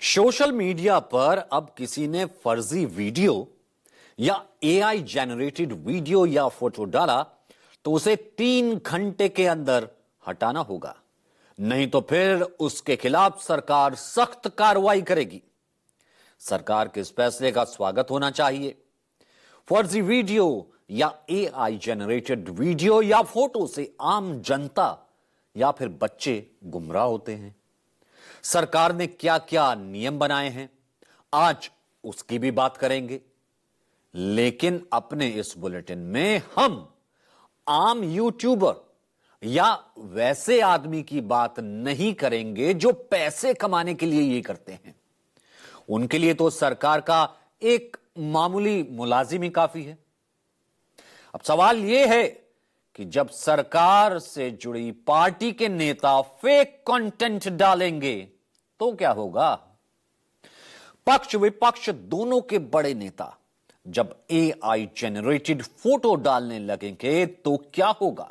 Social media पर अब किसी ने फर्जी वीडियो या एआई जनरेटेड वीडियो या फोटो डाला तो उसे 3 घंटे के अंदर हटाना होगा, नहीं तो फिर उसके खिलाफ सरकार सख्त कार्रवाई करेगी। सरकार के इस फैसले का स्वागत होना चाहिए। फर्जी वीडियो या एआई जनरेटेड वीडियो या फोटो से आम जनता या फिर बच्चे गुमराह होते हैं। सरकार ने क्या क्या नियम बनाए हैं, आज उसकी भी बात करेंगे। लेकिन अपने इस बुलेटिन में हम आम यूट्यूबर या वैसे आदमी की बात नहीं करेंगे जो पैसे कमाने के लिए ये करते हैं। उनके लिए तो सरकार का एक मामूली मुलाजिम ही काफी है। अब सवाल यह है कि जब सरकार से जुड़ी पार्टी के नेता फेक कंटेंट डालेंगे तो क्या होगा? पक्ष विपक्ष दोनों के बड़े नेता जब एआई जनरेटेड फोटो डालने लगेंगे तो क्या होगा?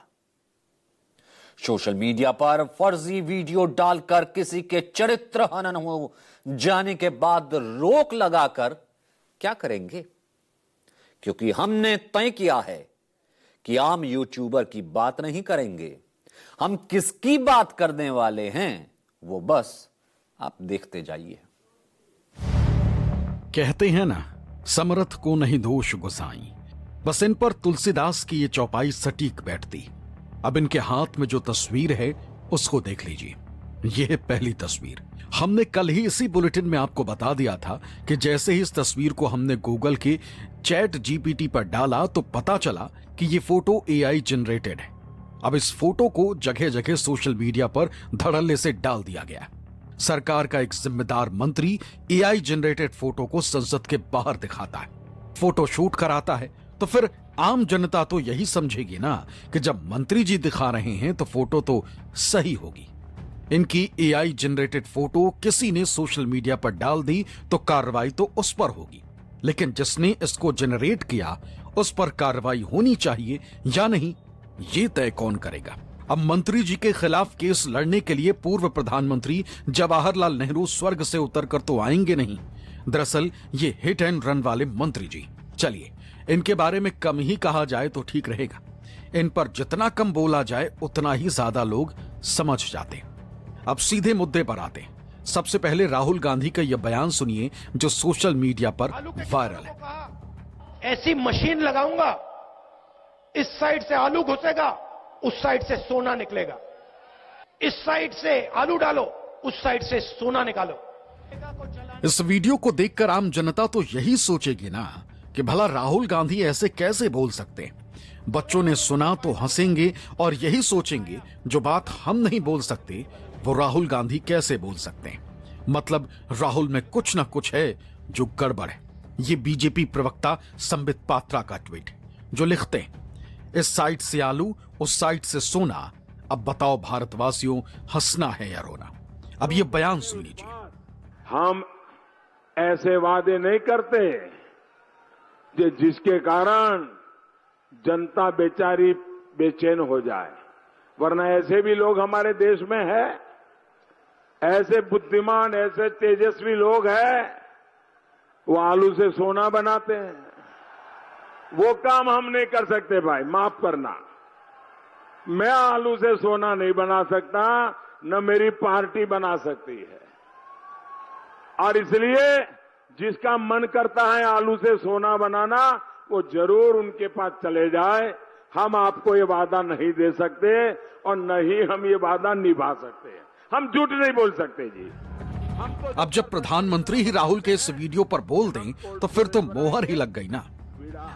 सोशल मीडिया पर फर्जी वीडियो डालकर किसी के चरित्र हनन हो जाने के बाद रोक लगाकर क्या करेंगे? क्योंकि हमने तय किया है कि आम यूट्यूबर की बात नहीं करेंगे। हम किसकी बात करने वाले हैं वो बस आप देखते जाइए। कहते हैं ना, समर्थ को नहीं दोष गुसाई। बस इन पर तुलसीदास की ये चौपाई सटीक बैठती। अब इनके हाथ में जो तस्वीर है उसको देख लीजिए। यह है पहली तस्वीर। हमने कल ही इसी बुलेटिन में आपको बता दिया था कि जैसे ही इस तस्वीर को हमने गूगल के चैट जीपीटी पर डाला तो पता चला कि ये फोटो एआई जनरेटेड है। अब इस फोटो को जगह जगह सोशल मीडिया पर धड़ल्ले से डाल दिया गया। सरकार का एक जिम्मेदार मंत्री एआई जनरेटेड फोटो को संसद के बाहर दिखाता है, फोटो शूट कराता है, तो फिर आम जनता तो यही समझेगी ना कि जब मंत्री जी दिखा रहे हैं तो फोटो तो सही होगी। इनकी एआई जनरेटेड फोटो किसी ने सोशल मीडिया पर डाल दी तो कार्रवाई तो उस पर होगी, लेकिन जिसने इसको जनरेट किया उस पर कार्रवाई होनी चाहिए या नहीं, ये तय कौन करेगा? अब मंत्री जी के खिलाफ केस लड़ने के लिए पूर्व प्रधानमंत्री जवाहरलाल नेहरू स्वर्ग से उतरकर तो आएंगे नहीं। दरअसल ये हिट एंड रन वाले मंत्री जी, चलिए इनके बारे में कम ही कहा जाए तो ठीक रहेगा। इन पर जितना कम बोला जाए उतना ही ज्यादा लोग समझ जाते। अब सीधे मुद्दे पर आते हैं। सबसे पहले राहुल गांधी का यह बयान सुनिए जो सोशल मीडिया पर वायरल है। ऐसी मशीन लगाऊंगा, इस साइड से आलू घुसेगा, उस साइड से सोना निकलेगा। इस साइड से आलू डालो, उस साइड से सोना निकालो। इस वीडियो को देखकर आम जनता तो यही सोचेगी ना कि भला राहुल गांधी ऐसे कैसे बोल सकते हैं। बच्चों ने सुना तो हंसेंगे और यही सोचेंगे जो बात हम नहीं बोल सकते वो राहुल गांधी कैसे बोल सकते हैं। मतलब राहुल में कुछ ना कुछ है जो गड़बड़ है। ये बीजेपी प्रवक्ता संबित पात्रा का ट्वीट जो लिखते हैं, इस साइड से आलू, उस साइड से सोना। अब बताओ भारतवासियों, हंसना है या रोना? अब ये बयान सुन लीजिए। हम ऐसे वादे नहीं करते जिसके कारण जनता बेचारी बेचैन हो जाए, वरना ऐसे भी लोग हमारे देश में हैं। ऐसे बुद्धिमान, ऐसे तेजस्वी लोग हैं, वो आलू से सोना बनाते हैं। वो काम हम नहीं कर सकते भाई, माफ करना। मैं आलू से सोना नहीं बना सकता, न मेरी पार्टी बना सकती है। और इसलिए जिसका मन करता है आलू से सोना बनाना, वो जरूर उनके पास चले जाए। हम आपको ये वादा नहीं दे सकते और न ही हम ये वादा निभा सकते हैं। हम झूठ नहीं बोल सकते जी। अब जब प्रधानमंत्री ही राहुल के इस वीडियो पर बोल दें तो फिर तो मोहर ही लग गई ना।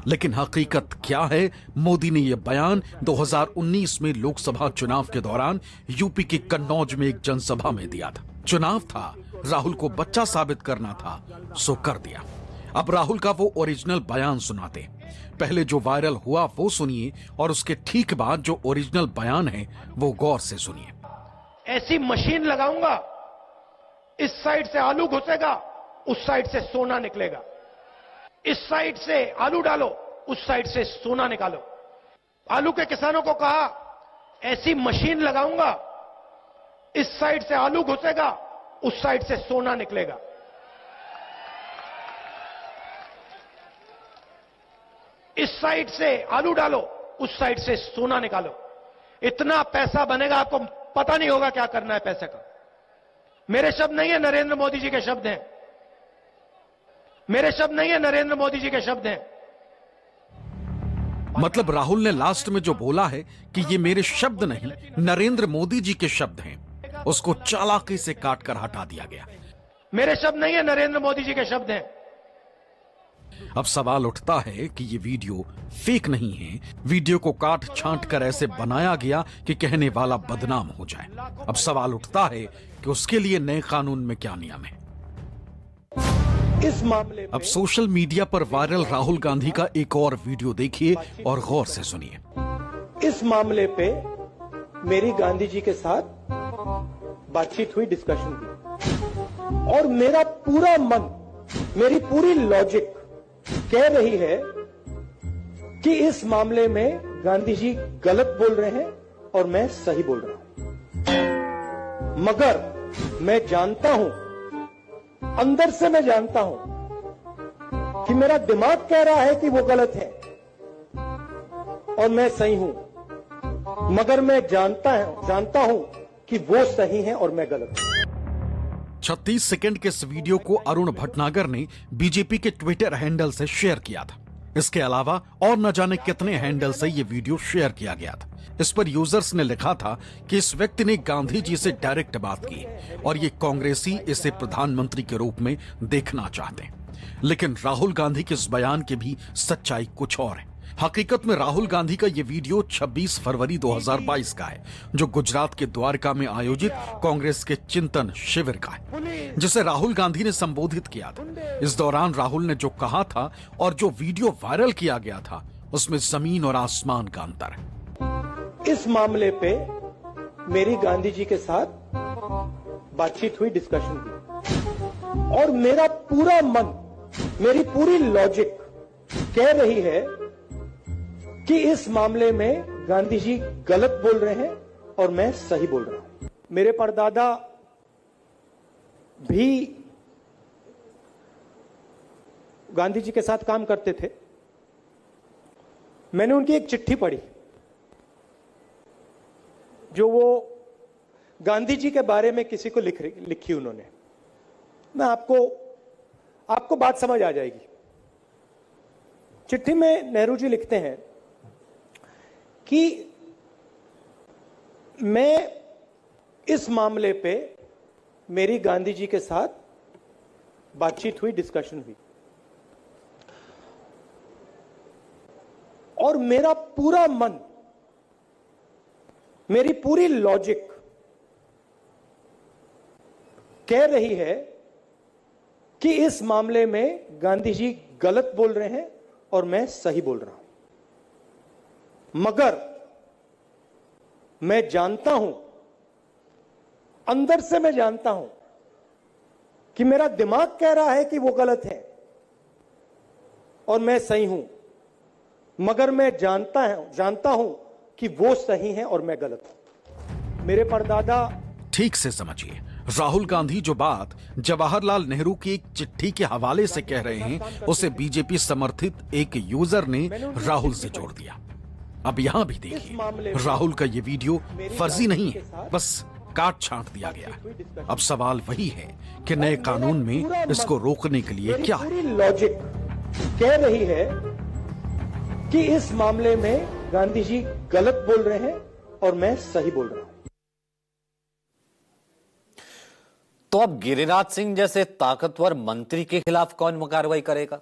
लेकिन हकीकत क्या है? मोदी ने यह बयान 2019 में लोकसभा चुनाव के दौरान यूपी के कन्नौज में एक जनसभा में दिया था। चुनाव था, राहुल को बच्चा साबित करना था, सो कर दिया। अब राहुल का वो ओरिजिनल बयान सुनाते। पहले जो वायरल हुआ वो सुनिए और उसके ठीक बाद जो ओरिजिनल बयान है वो गौर से सुनिए। ऐसी मशीन लगाऊंगा, इस साइड से आलू घुसेगा, उस साइड से सोना निकलेगा। इस साइड से आलू डालो, उस साइड से सोना निकालो। आलू के किसानों को कहा, ऐसी मशीन लगाऊंगा, इस साइड से आलू घुसेगा, उस साइड से सोना निकलेगा। इस साइड से आलू डालो, उस साइड से सोना निकालो। इतना पैसा बनेगा, आपको पता नहीं होगा क्या करना है पैसे का। मेरे शब्द नहीं है, नरेंद्र मोदी जी के शब्द हैं। मेरे शब्द नहीं है, नरेंद्र मोदी जी के शब्द हैं। मतलब राहुल ने लास्ट में जो बोला है कि ये मेरे शब्द नहीं, नरेंद्र मोदी जी के शब्द हैं, उसको चालाकी से काटकर हटा दिया गया। मेरे शब्द नहीं है, नरेंद्र मोदी जी के शब्द हैं। अब सवाल उठता है कि ये वीडियो फेक नहीं है, वीडियो को काट छांट कर ऐसे बनाया गया कि कहने वाला बदनाम हो जाए। अब सवाल उठता है कि उसके लिए नए कानून में क्या नियम है। इस मामले में अब सोशल मीडिया पर वायरल राहुल गांधी का एक और वीडियो देखिए और गौर से सुनिए। इस मामले पे मेरी गांधी जी के साथ बातचीत हुई, डिस्कशन हुई, और मेरा पूरा मन, मेरी पूरी लॉजिक कह रही है कि इस मामले में गांधी जी गलत बोल रहे हैं और मैं सही बोल रहा हूं। मगर मैं जानता हूं, अंदर से मैं जानता हूं कि मेरा दिमाग कह रहा है कि वो गलत है और मैं सही हूं। मगर मैं जानता हूं कि वो सही है और मैं गलत हूं। 36 सेकंड के इस वीडियो को अरुण भटनागर ने बीजेपी के ट्विटर हैंडल से शेयर किया था। इसके अलावा और न जाने कितने हैंडल से यह वीडियो शेयर किया गया था। इस पर यूजर्स ने लिखा था कि इस व्यक्ति ने गांधी जी से डायरेक्ट बात की और ये कांग्रेसी इसे प्रधानमंत्री के रूप में देखना चाहते हैं। लेकिन राहुल गांधी के इस बयान की भी सच्चाई कुछ और है। हकीकत में राहुल गांधी का यह वीडियो 26 फरवरी 2022 का है, जो गुजरात के द्वारका में आयोजित कांग्रेस के चिंतन शिविर का है, जिसे राहुल गांधी ने संबोधित किया था। इस दौरान राहुल ने जो कहा था और जो वीडियो वायरल किया गया था, उसमें जमीन और आसमान का अंतर है। इस मामले पे मेरी गांधी जी के साथ बातचीत हुई, डिस्कशन हुई, और मेरा पूरा मन, मेरी पूरी लॉजिक कह रही है कि इस मामले में गांधी जी गलत बोल रहे हैं और मैं सही बोल रहा हूं। मेरे परदादा भी गांधी जी के साथ काम करते थे। मैंने उनकी एक चिट्ठी पढ़ी जो वो गांधी जी के बारे में किसी को लिखी उन्होंने। मैं आपको बात समझ आ जाएगी। चिट्ठी में नेहरू जी लिखते हैं कि मैं इस मामले पे मेरी गांधी जी के साथ बातचीत हुई, डिस्कशन हुई, और मेरा पूरा मन, मेरी पूरी लॉजिक कह रही है कि इस मामले में गांधी जी गलत बोल रहे हैं और मैं सही बोल रहा हूं। मगर मैं जानता हूं, अंदर से मैं जानता हूं कि मेरा दिमाग कह रहा है कि वो गलत है और मैं सही हूं। मगर मैं जानता हूं कि वो सही है और मैं गलत हूं। मेरे परदादा। ठीक से समझिए, राहुल गांधी जो बात जवाहरलाल नेहरू की एक चिट्ठी के हवाले से कह रहे हैं, उसे बीजेपी समर्थित एक यूजर ने राहुल से जोड़ दिया। अब यहां भी देखिए, राहुल का ये वीडियो फर्जी नहीं है, बस काट छांट दिया गया। अब सवाल वही है कि नए कानून में इसको रोकने के लिए क्या है। पूरी लॉजिक कह रही है कि इस मामले में गांधी जी गलत बोल रहे हैं और मैं सही बोल रहा हूं। तो अब गिरिराज सिंह जैसे ताकतवर मंत्री के खिलाफ कौन कार्रवाई करेगा,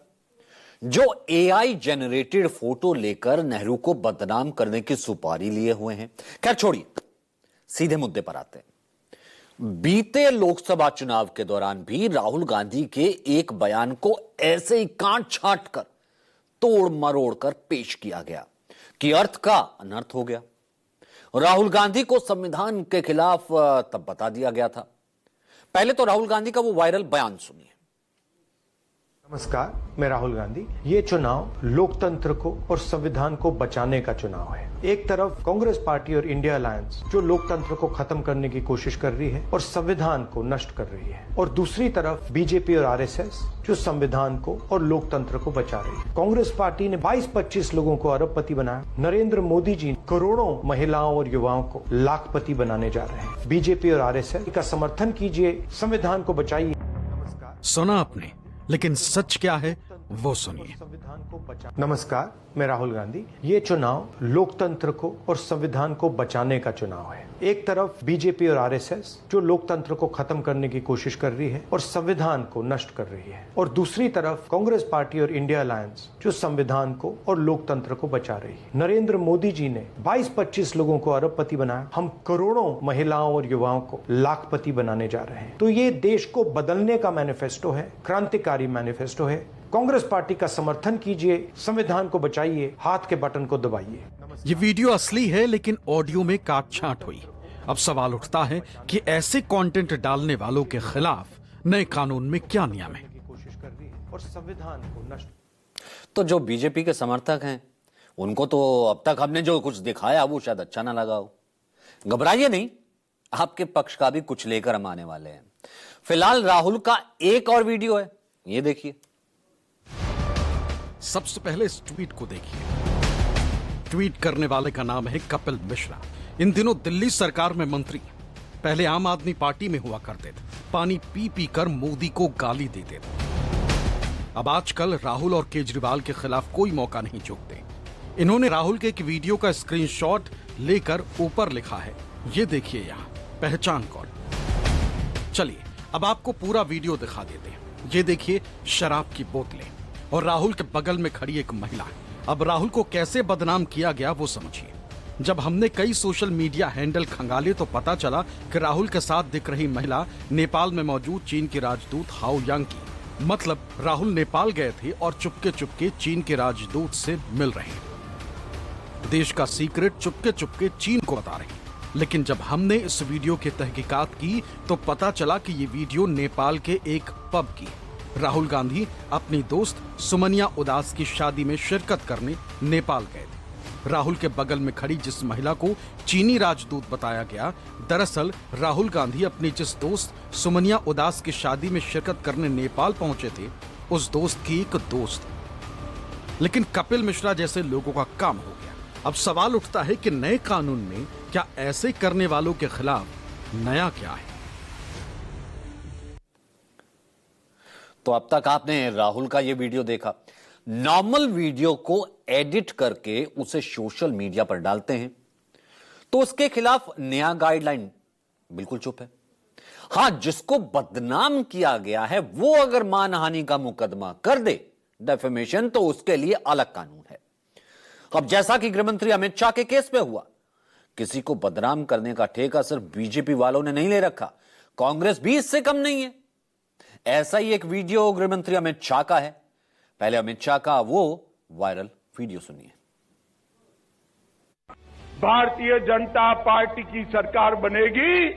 जो एआई जनरेटेड फोटो लेकर नेहरू को बदनाम करने की सुपारी लिए हुए हैं। खैर छोड़िए, सीधे मुद्दे पर आते हैं। बीते लोकसभा चुनाव के दौरान भी राहुल गांधी के एक बयान को ऐसे ही काट छांट कर, तोड़ मरोड़ कर पेश किया गया कि अर्थ का अनर्थ हो गया। राहुल गांधी को संविधान के खिलाफ तब बता दिया गया था। पहले तो राहुल गांधी का वो वायरल बयान सुनिए। नमस्कार, मैं राहुल गांधी। ये चुनाव लोकतंत्र को और संविधान को बचाने का चुनाव है। एक तरफ कांग्रेस पार्टी और इंडिया अलायंस जो लोकतंत्र को खत्म करने की कोशिश कर रही है और संविधान को नष्ट कर रही है, और दूसरी तरफ बीजेपी और आरएसएस जो संविधान को और लोकतंत्र को बचा रही है। कांग्रेस पार्टी ने 22-25 लोगों को अरबपति बनाया। नरेंद्र मोदी जी करोड़ों महिलाओं और युवाओं को लाखपति बनाने जा रहे हैं। बीजेपी और आरएसएस का समर्थन कीजिए, संविधान को बचाइए। सुना आपने, लेकिन सच क्या है वो सुनिए। नमस्कार, मैं राहुल गांधी। ये चुनाव लोकतंत्र को और संविधान को बचाने का चुनाव है। एक तरफ बीजेपी और आरएसएस जो लोकतंत्र को खत्म करने की कोशिश कर रही है और संविधान को नष्ट कर रही है, और दूसरी तरफ कांग्रेस पार्टी और इंडिया अलायंस जो संविधान को और लोकतंत्र को बचा रही है। नरेंद्र मोदी जी ने 22-25 लोगों को अरबपति बनाया। हम करोड़ों महिलाओं और युवाओं को लाखपति बनाने जा रहे हैं। तो ये देश को बदलने का मैनिफेस्टो है, क्रांतिकारी मैनिफेस्टो है। कांग्रेस पार्टी का समर्थन कीजिए, संविधान को बचाइए, हाथ के बटन को दबाइए। ये वीडियो असली है, लेकिन ऑडियो में काट छांट हुई। अब सवाल उठता है कि ऐसे कंटेंट डालने वालों के खिलाफ नए कानून में क्या नियम है। और संविधान को नष्ट। तो जो बीजेपी के समर्थक हैं उनको तो अब तक हमने जो कुछ दिखाया वो शायद अच्छा ना लगा हो। घबराइए नहीं, आपके पक्ष का भी कुछ लेकर हम आने वाले हैं। फिलहाल राहुल का एक और वीडियो है, ये देखिए। सबसे पहले इस ट्वीट को देखिए। ट्वीट करने वाले का नाम है कपिल मिश्रा। इन दिनों दिल्ली सरकार में मंत्री, पहले आम आदमी पार्टी में हुआ करते थे। पानी पी पी कर मोदी को गाली देते थे। अब आजकल राहुल और केजरीवाल के खिलाफ कोई मौका नहीं चूकते। इन्होंने राहुल के एक वीडियो का स्क्रीनशॉट लेकर ऊपर लिखा है, ये देखिए यहां, पहचान कौन। चलिए अब आपको पूरा वीडियो दिखा देते हैं। ये देखिए शराब की बोतलें और राहुल के बगल में खड़ी एक महिला। अब राहुल को कैसे बदनाम किया गया वो समझिए। जब हमने कई सोशल मीडिया हैंडल खंगाले तो पता चला कि राहुल के साथ दिख रही महिला नेपाल में मौजूद चीन के राजदूत हाओ यांग की। मतलब राहुल नेपाल गए थे और चुपके चुपके चीन के राजदूत से मिल रहे हैं। देश का सीक्रेट चुपके चुपके चीन को बता रहे हैं। लेकिन जब हमने इस वीडियो की तहकीकात की तो पता चला कि ये वीडियो नेपाल के एक पब की। राहुल गांधी अपनी दोस्त सुमनिया उदास की शादी में शिरकत करने नेपाल गए थे। राहुल के बगल में खड़ी जिस महिला को चीनी राजदूत बताया गया, दरअसल राहुल गांधी अपनी जिस दोस्त सुमनिया उदास की शादी में शिरकत करने नेपाल पहुंचे थे, उस दोस्त की एक दोस्त। लेकिन कपिल मिश्रा जैसे लोगों का काम हो गया। अब सवाल उठता है कि नए कानून में क्या ऐसे करने वालों के खिलाफ नया क्या है। तो अब तक आपने राहुल का यह वीडियो देखा। नॉर्मल वीडियो को एडिट करके उसे सोशल मीडिया पर डालते हैं तो उसके खिलाफ नया गाइडलाइन बिल्कुल चुप है। हां, जिसको बदनाम किया गया है वो अगर मानहानि का मुकदमा कर दे, डेफेमेशन, तो उसके लिए अलग कानून है। अब जैसा कि गृहमंत्री अमित शाह के केस में हुआ, किसी को बदनाम करने का ठेका सिर्फ बीजेपी वालों ने नहीं ले रखा, कांग्रेस भी इससे कम नहीं है। ऐसा ही एक वीडियो गृहमंत्री अमित शाह का है। पहले अमित शाह का वो वायरल वीडियो सुनिए। भारतीय जनता पार्टी की सरकार बनेगी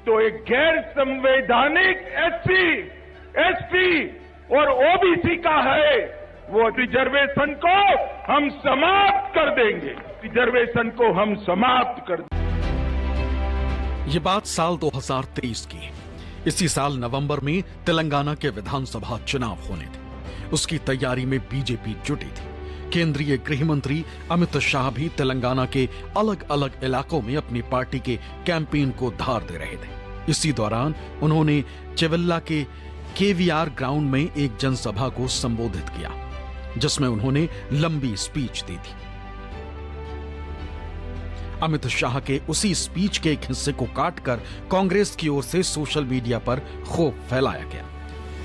तो एक गैर संवैधानिक एसपी और ओबीसी का है वो रिजर्वेशन को हम समाप्त कर देंगे। रिजर्वेशन को हम समाप्त कर देंगे। ये बात साल 2023 की है। इसी साल नवंबर में तेलंगाना के विधानसभा चुनाव होने थे। उसकी तैयारी में बीजेपी जुटी थी। केंद्रीय गृह मंत्री अमित शाह भी तेलंगाना के अलग अलग इलाकों में अपनी पार्टी के कैंपेन को धार दे रहे थे। इसी दौरान उन्होंने चेवल्ला के केवीआर ग्राउंड में एक जनसभा को संबोधित किया, जिसमें उन्होंने लंबी स्पीच दी थी। अमित शाह के उसी स्पीच के एक हिस्से को काटकर कांग्रेस की ओर से सोशल मीडिया पर खूब फैलाया गया।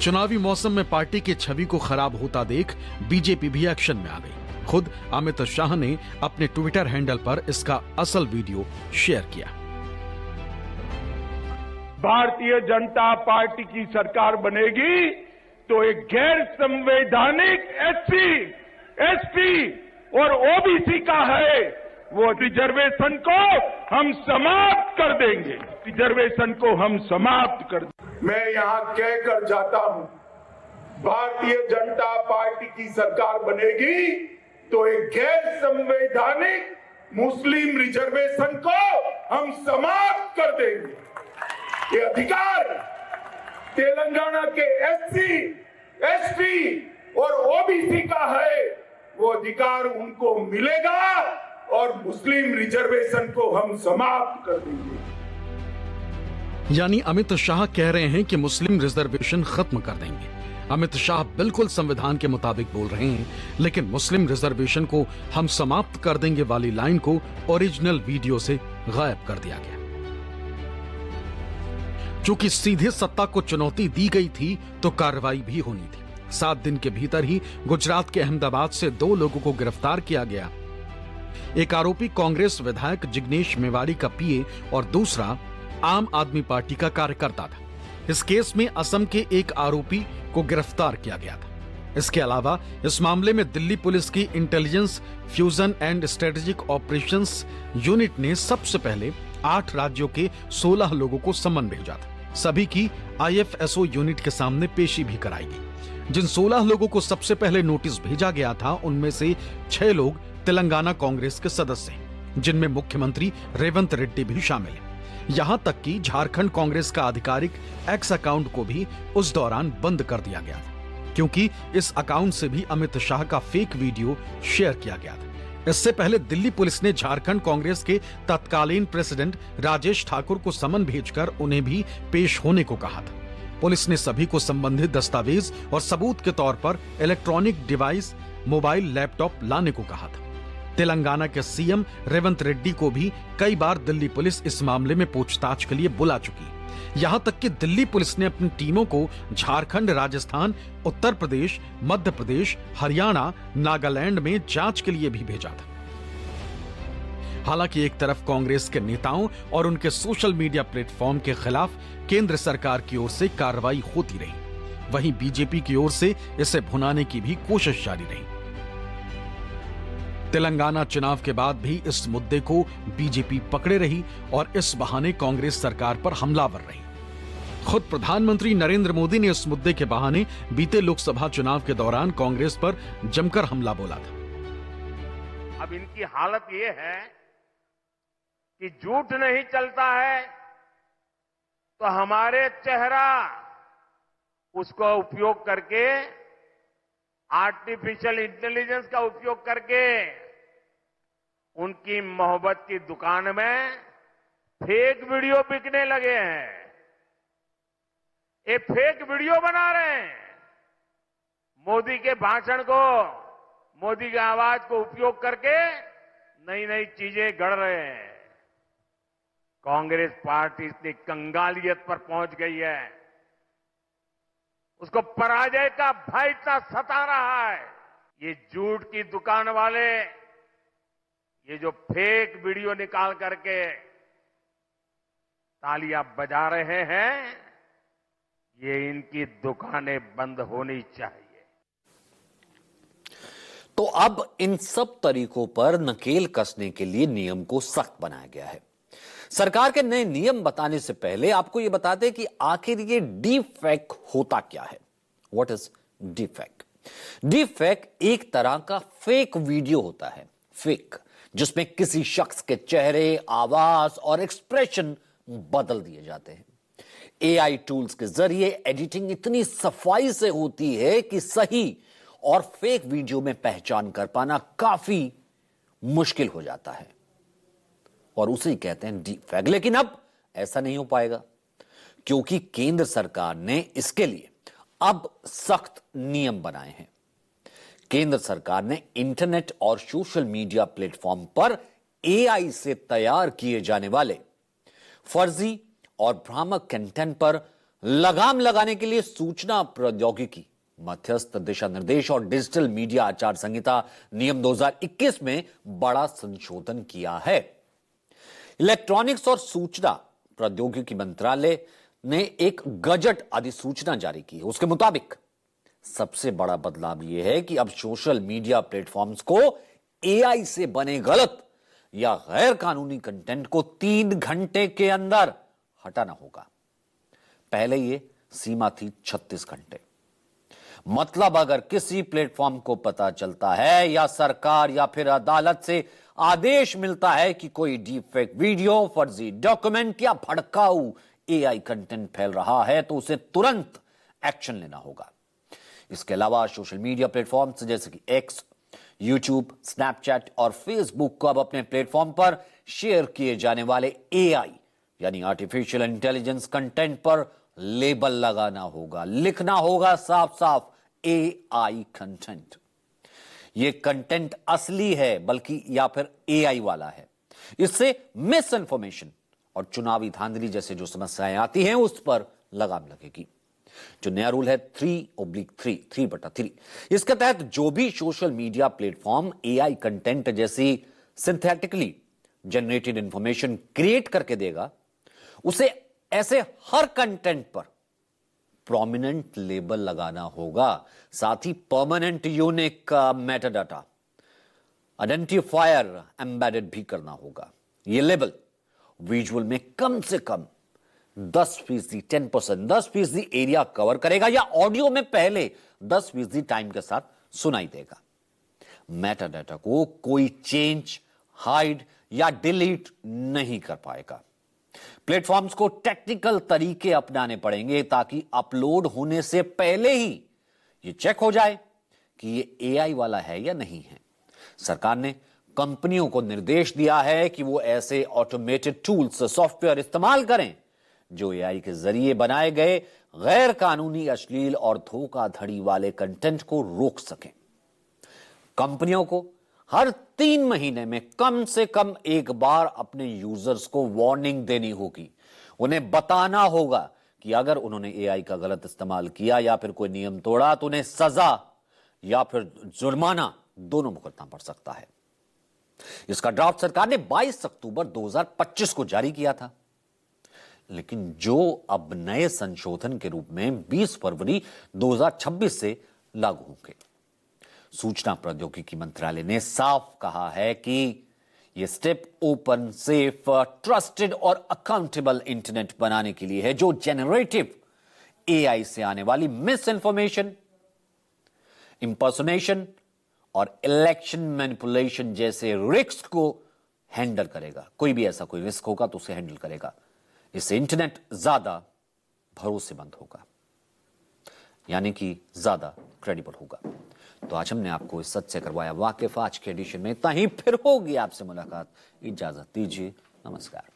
चुनावी मौसम में पार्टी की छवि को खराब होता देख बीजेपी भी एक्शन में आ गई। खुद अमित शाह ने अपने ट्विटर हैंडल पर इसका असल वीडियो शेयर किया। भारतीय जनता पार्टी की सरकार बनेगी तो एक गैर संवैधानिक एसपी और ओबीसी का है वो रिजर्वेशन को हम समाप्त कर देंगे। रिजर्वेशन को हम समाप्त कर देंगे। मैं यहां कहकर जाता हूं, भारतीय जनता पार्टी की सरकार बनेगी तो एक गैर संवैधानिक मुस्लिम रिजर्वेशन को हम समाप्त कर देंगे। ये अधिकार तेलंगाना के एससी, एसटी और ओबीसी का है, वो अधिकार उनको मिलेगा और मुस्लिम रिजर्वेशन को हम समाप्त कर देंगे। यानी अमित शाह कह रहे हैं कि मुस्लिम रिजर्वेशन खत्म कर देंगे। अमित शाह बिल्कुल संविधान के मुताबिक बोल रहे हैं, लेकिन मुस्लिम रिजर्वेशन को हम समाप्त कर देंगे वाली लाइन को ओरिजिनल वीडियो से गायब कर दिया गया। चूंकि सीधे सत्ता को चुनौती दी गई थी तो कार्रवाई भी होनी थी। 7 दिन के भीतर ही गुजरात के अहमदाबाद से 2 लोगों को गिरफ्तार किया गया। एक आरोपी कांग्रेस विधायक जिग्नेश मेवाड़ी का पीए और दूसरा आम आदमी पार्टी का कार्यकर्ता था। इस केस में असम के एक आरोपी को गिरफ्तार किया गया था। इसके अलावा इस मामले में दिल्ली पुलिस की intelligence fusion and strategic operations unit ने सबसे पहले 8 राज्यों के 16 लोगों को सम्मन भेजा था। सभी की आईएफएसओ यूनिट के सामने पेशी भी कराई गई। जिन 16 लोगों को सबसे पहले नोटिस भेजा गया था, उनमें से 6 लोग तेलंगाना कांग्रेस के सदस्य हैं, जिनमें मुख्यमंत्री रेवंत रेड्डी भी शामिल हैं। यहां तक कि झारखंड कांग्रेस का आधिकारिक एक्स अकाउंट को भी उस दौरान बंद कर दिया गया था, क्योंकि इस अकाउंट से भी अमित शाह का फेक वीडियो शेयर किया गया था। इससे पहले दिल्ली पुलिस ने झारखंड कांग्रेस के तत्कालीन प्रेसिडेंट राजेश ठाकुर को समन भेजकर उन्हें भी पेश होने को कहा था। पुलिस ने सभी को संबंधित दस्तावेज और सबूत के तौर पर इलेक्ट्रॉनिक डिवाइस, मोबाइल, लैपटॉप लाने को कहा था। तेलंगाना के सीएम रेवंत रेड्डी को भी कई बार दिल्ली पुलिस इस मामले में पूछताछ के लिए बुला चुकी। यहां तक कि दिल्ली पुलिस ने अपनी टीमों को झारखंड, राजस्थान, उत्तर प्रदेश, मध्य प्रदेश, हरियाणा, नागालैंड में जांच के लिए भी भेजा था। हालांकि एक तरफ कांग्रेस के नेताओं और उनके सोशल मीडिया प्लेटफॉर्म के खिलाफ केंद्र सरकार की ओर से कार्रवाई होती रही, वहीं बीजेपी की ओर से इसे भुनाने की भी कोशिश जारी रही। तेलंगाना चुनाव के बाद भी इस मुद्दे को बीजेपी पकड़े रही और इस बहाने कांग्रेस सरकार पर हमलावर रही। खुद प्रधानमंत्री नरेंद्र मोदी ने इस मुद्दे के बहाने बीते लोकसभा चुनाव के दौरान कांग्रेस पर जमकर हमला बोला था। अब इनकी हालत ये है कि झूठ नहीं चलता है तो हमारे चेहरा उसको उपयोग करके, आर्टिफिशियल इंटेलिजेंस का उपयोग करके उनकी मोहब्बत की दुकान में फेक वीडियो बिकने लगे हैं। ये फेक वीडियो बना रहे हैं। मोदी के भाषण को, मोदी की आवाज को उपयोग करके नई नई चीजें गढ़ रहे हैं। कांग्रेस पार्टी इतनी कंगालियत पर पहुंच गई है, उसको पराजय का भय इतना सता रहा है। ये झूठ की दुकान वाले ये जो फेक वीडियो निकाल करके तालियां बजा रहे हैं, ये इनकी दुकानें बंद होनी चाहिए। तो अब इन सब तरीकों पर नकेल कसने के लिए नियम को सख्त बनाया गया है। सरकार के नए नियम बताने से पहले आपको यह बता दें कि आखिर ये डीप फेक होता क्या है। What is deep fake? Deep fake एक तरह का फेक वीडियो होता है, फेक, जिसमें किसी शख्स के चेहरे, आवाज और एक्सप्रेशन बदल दिए जाते हैं। एआई टूल्स के जरिए एडिटिंग इतनी सफाई से होती है कि सही और फेक वीडियो में पहचान कर पाना काफी मुश्किल हो जाता है, और उसे ही कहते हैं डीप फेक। लेकिन अब ऐसा नहीं हो पाएगा, क्योंकि केंद्र सरकार ने इसके लिए अब सख्त नियम बनाए हैं। केंद्र सरकार ने इंटरनेट और सोशल मीडिया प्लेटफॉर्म पर एआई से तैयार किए जाने वाले फर्जी और भ्रामक कंटेंट पर लगाम लगाने के लिए सूचना प्रौद्योगिकी, मध्यस्थ दिशा निर्देश और डिजिटल मीडिया आचार संहिता नियम 2021 में बड़ा संशोधन किया है। इलेक्ट्रॉनिक्स और सूचना प्रौद्योगिकी मंत्रालय ने एक गजट अधिसूचना जारी की है। उसके मुताबिक सबसे बड़ा बदलाव यह है कि अब सोशल मीडिया प्लेटफॉर्म्स को एआई से बने गलत या गैर कानूनी कंटेंट को 3 घंटे के अंदर हटाना होगा। पहले यह सीमा थी 36 घंटे। मतलब अगर किसी प्लेटफॉर्म को पता चलता है या सरकार या फिर अदालत से आदेश मिलता है कि कोई डीप फेक वीडियो, फर्जी डॉक्यूमेंट या भड़काऊ एआई कंटेंट फैल रहा है तो उसे तुरंत एक्शन लेना होगा। इसके अलावा सोशल मीडिया प्लेटफॉर्म्स जैसे कि एक्स, यूट्यूब, स्नैपचैट और फेसबुक को अब अपने प्लेटफॉर्म पर शेयर किए जाने वाले एआई यानी आर्टिफिशियल इंटेलिजेंस कंटेंट पर लेबल लगाना होगा, लिखना होगा साफ साफ एआई कंटेंट। यह कंटेंट असली है बल्कि या फिर एआई वाला है। इससे मिस इन्फॉर्मेशन और चुनावी धांधली जैसे जो समस्याएं आती हैं उस पर लगाम लगेगी। जो नया रूल है 3/3 इसके तहत जो भी social media platform AI content जैसी सिंथेटिकली जनरेटेड इंफॉर्मेशन क्रिएट करके देगा उसे ऐसे हर कंटेंट पर प्रोमिनेंट लेबल लगाना होगा। साथ ही permanent unique metadata identifier embedded भी करना होगा। यह लेबल विजुअल में कम से कम 10%, 10% एरिया कवर करेगा या ऑडियो में पहले 10% टाइम के साथ सुनाई देगा। मेटाडाटा को कोई चेंज, हाइड या डिलीट नहीं कर पाएगा। प्लेटफॉर्म्स को टेक्निकल तरीके अपनाने पड़ेंगे ताकि अपलोड होने से पहले ही यह चेक हो जाए कि यह एआई वाला है या नहीं है। सरकार ने कंपनियों को निर्देश दिया है कि वो ऐसे ऑटोमेटेड टूल्स, सॉफ्टवेयर इस्तेमाल करें जो एआई के जरिए बनाए गए गैर कानूनी, अश्लील और धोखाधड़ी वाले कंटेंट को रोक सकें। कंपनियों को हर 3 महीने में कम से कम एक बार अपने यूजर्स को वार्निंग देनी होगी। उन्हें बताना होगा कि अगर उन्होंने एआई का गलत इस्तेमाल किया या फिर कोई नियम तोड़ा तो उन्हें सजा या फिर जुर्माना दोनों भुगतना पड़ सकता है। इसका ड्राफ्ट सरकार ने 22 अक्टूबर 2025 को जारी किया था, लेकिन जो अब नए संशोधन के रूप में 20 फरवरी 2026 से लागू होंगे। सूचना प्रौद्योगिकी मंत्रालय ने साफ कहा है कि यह स्टेप ओपन, सेफ, ट्रस्टेड और अकाउंटेबल इंटरनेट बनाने के लिए है जो जेनरेटिव एआई से आने वाली मिस इंफॉर्मेशन, इंपर्सोनेशन और इलेक्शन मैनिपुलेशन जैसे रिस्क को हैंडल करेगा। कोई भी ऐसा कोई रिस्क होगा तो उसे हैंडल करेगा। इससे इंटरनेट ज्यादा भरोसेमंद होगा, यानी कि ज्यादा क्रेडिबल होगा। तो आज हमने आपको इस सच से करवाया वाकिफ। आज के एडिशन में इतना ही, फिर होगी आपसे मुलाकात। इजाजत दीजिए, नमस्कार।